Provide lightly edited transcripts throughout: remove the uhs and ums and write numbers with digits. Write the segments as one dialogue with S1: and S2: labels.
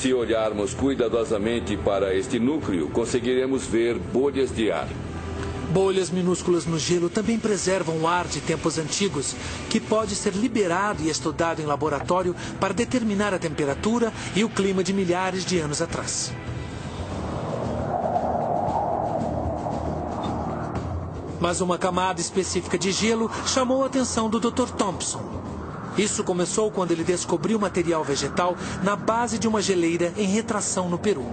S1: Se olharmos cuidadosamente para este núcleo, conseguiremos ver bolhas de ar.
S2: Bolhas minúsculas no gelo também preservam o ar de tempos antigos, que pode ser liberado e estudado em laboratório para determinar a temperatura e o clima de milhares de anos atrás. Mas uma camada específica de gelo chamou a atenção do Dr. Thompson. Isso começou quando ele descobriu material vegetal na base de uma geleira em retração no Peru.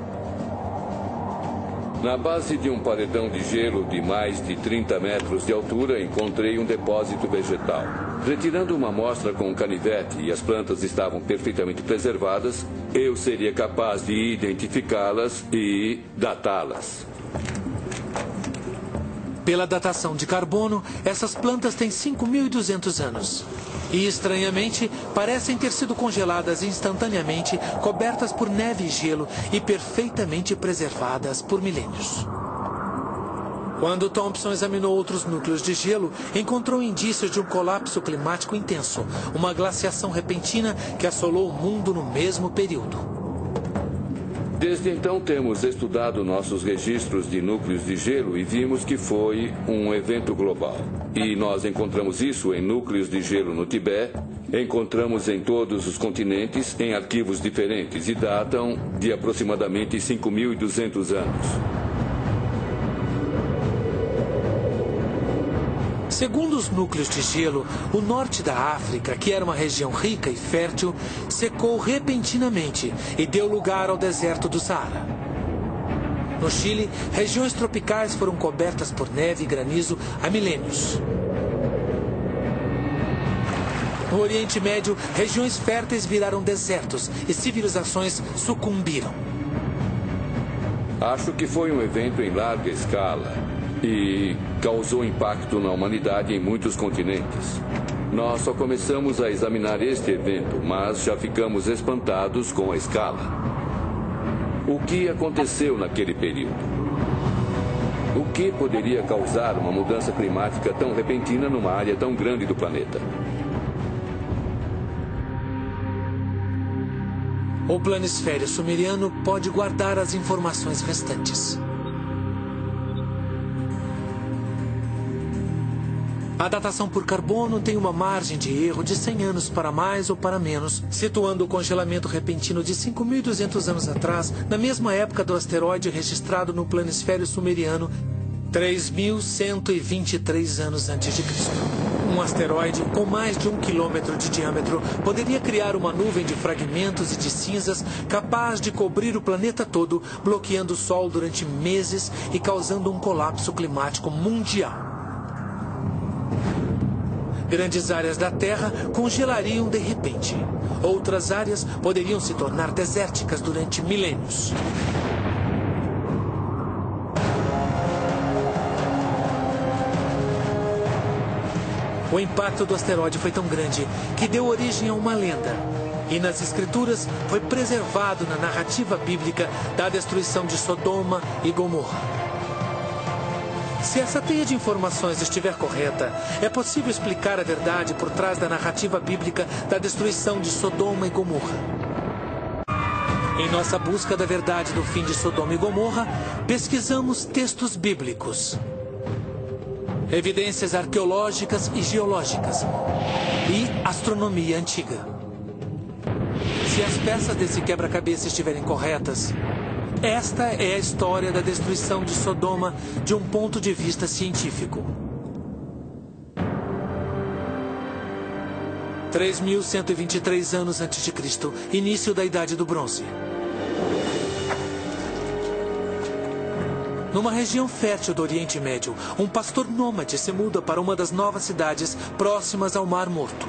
S1: Na base de um paredão de gelo de mais de 30 metros de altura, encontrei um depósito vegetal. Retirando uma amostra com um canivete e as plantas estavam perfeitamente preservadas, eu seria capaz de identificá-las e datá-las.
S2: Pela datação de carbono, essas plantas têm 5.200 anos. E, estranhamente, parecem ter sido congeladas instantaneamente, cobertas por neve e gelo e perfeitamente preservadas por milênios. Quando Thompson examinou outros núcleos de gelo, encontrou indícios de um colapso climático intenso, uma glaciação repentina que assolou o mundo no mesmo período.
S1: Desde então temos estudado nossos registros de núcleos de gelo e vimos que foi um evento global. E nós encontramos isso em núcleos de gelo no Tibete, encontramos em todos os continentes, em arquivos diferentes e datam de aproximadamente 5.200 anos.
S2: Segundo os núcleos de gelo, o norte da África, que era uma região rica e fértil, secou repentinamente e deu lugar ao deserto do Saara. No Chile, regiões tropicais foram cobertas por neve e granizo há milênios. No Oriente Médio, regiões férteis viraram desertos e civilizações sucumbiram.
S1: Acho que foi um evento em larga escala e causou impacto na humanidade em muitos continentes. Nós só começamos a examinar este evento, mas já ficamos espantados com a escala. O que aconteceu naquele período? O que poderia causar uma mudança climática tão repentina numa área tão grande do planeta?
S2: O planisfério sumeriano pode guardar as informações restantes. A datação por carbono tem uma margem de erro de 100 anos para mais ou para menos, situando o congelamento repentino de 5.200 anos atrás, na mesma época do asteroide registrado no planisfério sumeriano, 3.123 anos antes de Cristo. Um asteroide com mais de 1 quilômetro de diâmetro poderia criar uma nuvem de fragmentos e de cinzas capaz de cobrir o planeta todo, bloqueando o Sol durante meses e causando um colapso climático mundial. Grandes áreas da Terra congelariam de repente. Outras áreas poderiam se tornar desérticas durante milênios. O impacto do asteroide foi tão grande que deu origem a uma lenda. E nas escrituras foi preservado na narrativa bíblica da destruição de Sodoma e Gomorra. Se essa teia de informações estiver correta, é possível explicar a verdade por trás da narrativa bíblica da destruição de Sodoma e Gomorra. Em nossa busca da verdade do fim de Sodoma e Gomorra, pesquisamos textos bíblicos, evidências arqueológicas e geológicas e astronomia antiga. Se as peças desse quebra-cabeça estiverem corretas, esta é a história da destruição de Sodoma de um ponto de vista científico. 3.123 anos antes de Cristo, início da Idade do Bronze. Numa região fértil do Oriente Médio, um pastor nômade se muda para uma das novas cidades próximas ao Mar Morto.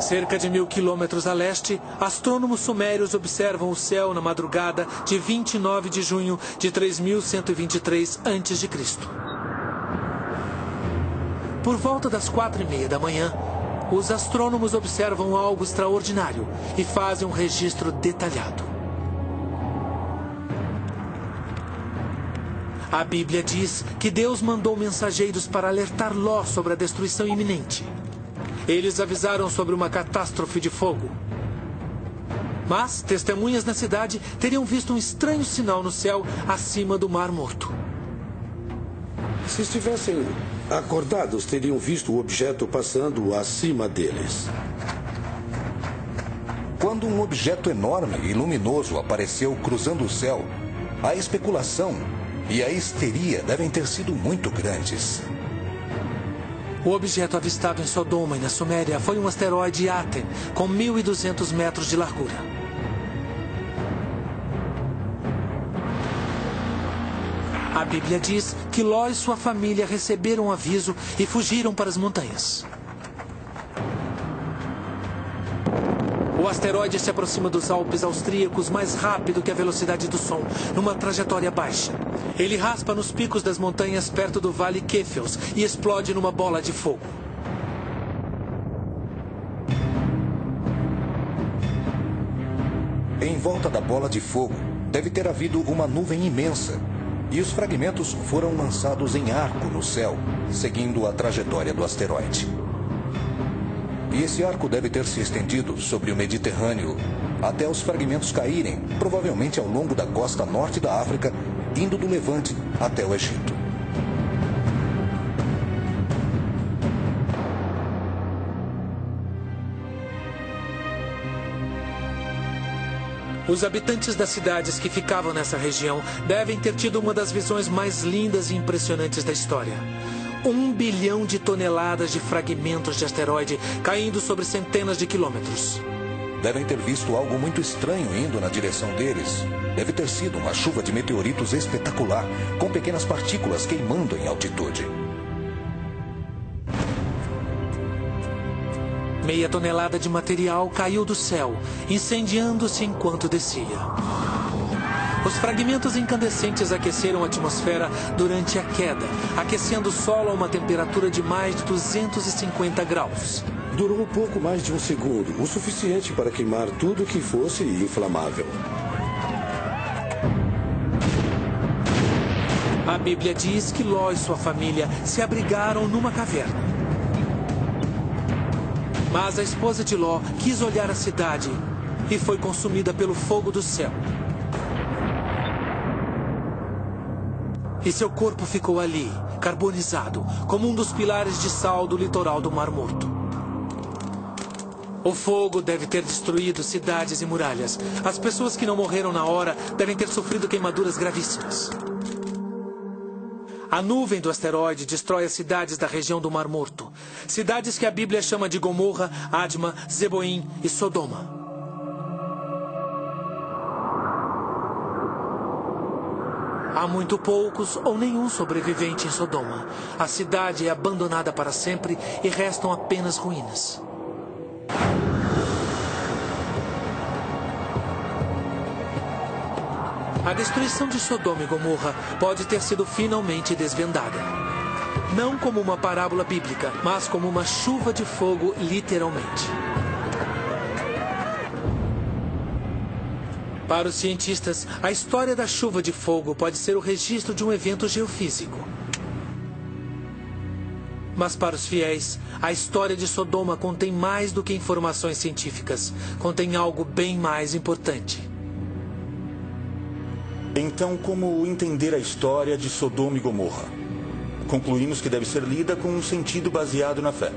S2: Cerca de 1.000 quilômetros a leste, astrônomos sumérios observam o céu na madrugada de 29 de junho de 3.123 a.C. Por volta das 4:30 da manhã, os astrônomos observam algo extraordinário e fazem um registro detalhado. A Bíblia diz que Deus mandou mensageiros para alertar Ló sobre a destruição iminente. Eles avisaram sobre uma catástrofe de fogo. Mas testemunhas na cidade teriam visto um estranho sinal no céu acima do Mar Morto.
S3: Se estivessem acordados, teriam visto o objeto passando acima deles.
S4: Quando um objeto enorme e luminoso apareceu cruzando o céu, a especulação e a histeria devem ter sido muito grandes.
S2: O objeto avistado em Sodoma e na Suméria foi um asteroide Aten, com 1.200 metros de largura. A Bíblia diz que Ló e sua família receberam um aviso e fugiram para as montanhas. O asteroide se aproxima dos Alpes austríacos mais rápido que a velocidade do som, numa trajetória baixa. Ele raspa nos picos das montanhas perto do Vale Kefels e explode numa bola de fogo.
S4: Em volta da bola de fogo, deve ter havido uma nuvem imensa, e os fragmentos foram lançados em arco no céu, seguindo a trajetória do asteroide. E esse arco deve ter se estendido sobre o Mediterrâneo até os fragmentos caírem, provavelmente ao longo da costa norte da África, indo do Levante até o Egito.
S2: Os habitantes das cidades que ficavam nessa região devem ter tido uma das visões mais lindas e impressionantes da história. 1 bilhão de toneladas de fragmentos de asteroide caindo sobre centenas de quilômetros.
S4: Devem ter visto algo muito estranho indo na direção deles. Deve ter sido uma chuva de meteoritos espetacular, com pequenas partículas queimando em altitude.
S2: 0,5 tonelada de material caiu do céu, incendiando-se enquanto descia. Os fragmentos incandescentes aqueceram a atmosfera durante a queda, aquecendo o solo a uma temperatura de mais de 250 graus.
S3: Durou pouco mais de um segundo, o suficiente para queimar tudo que fosse inflamável.
S2: A Bíblia diz que Ló e sua família se abrigaram numa caverna. Mas a esposa de Ló quis olhar a cidade e foi consumida pelo fogo do céu. E seu corpo ficou ali, carbonizado, como um dos pilares de sal do litoral do Mar Morto. O fogo deve ter destruído cidades e muralhas. As pessoas que não morreram na hora devem ter sofrido queimaduras gravíssimas. A nuvem do asteroide destrói as cidades da região do Mar Morto. Cidades que a Bíblia chama de Gomorra, Adma, Zeboim e Sodoma. Há muito poucos ou nenhum sobrevivente em Sodoma. A cidade é abandonada para sempre e restam apenas ruínas. A destruição de Sodoma e Gomorra pode ter sido finalmente desvendada. Não como uma parábola bíblica, mas como uma chuva de fogo, literalmente. Para os cientistas, a história da chuva de fogo pode ser o registro de um evento geofísico. Mas para os fiéis, a história de Sodoma contém mais do que informações científicas. Contém algo bem mais importante.
S5: Então, como entender a história de Sodoma e Gomorra? Concluímos que deve ser lida com um sentido baseado na fé.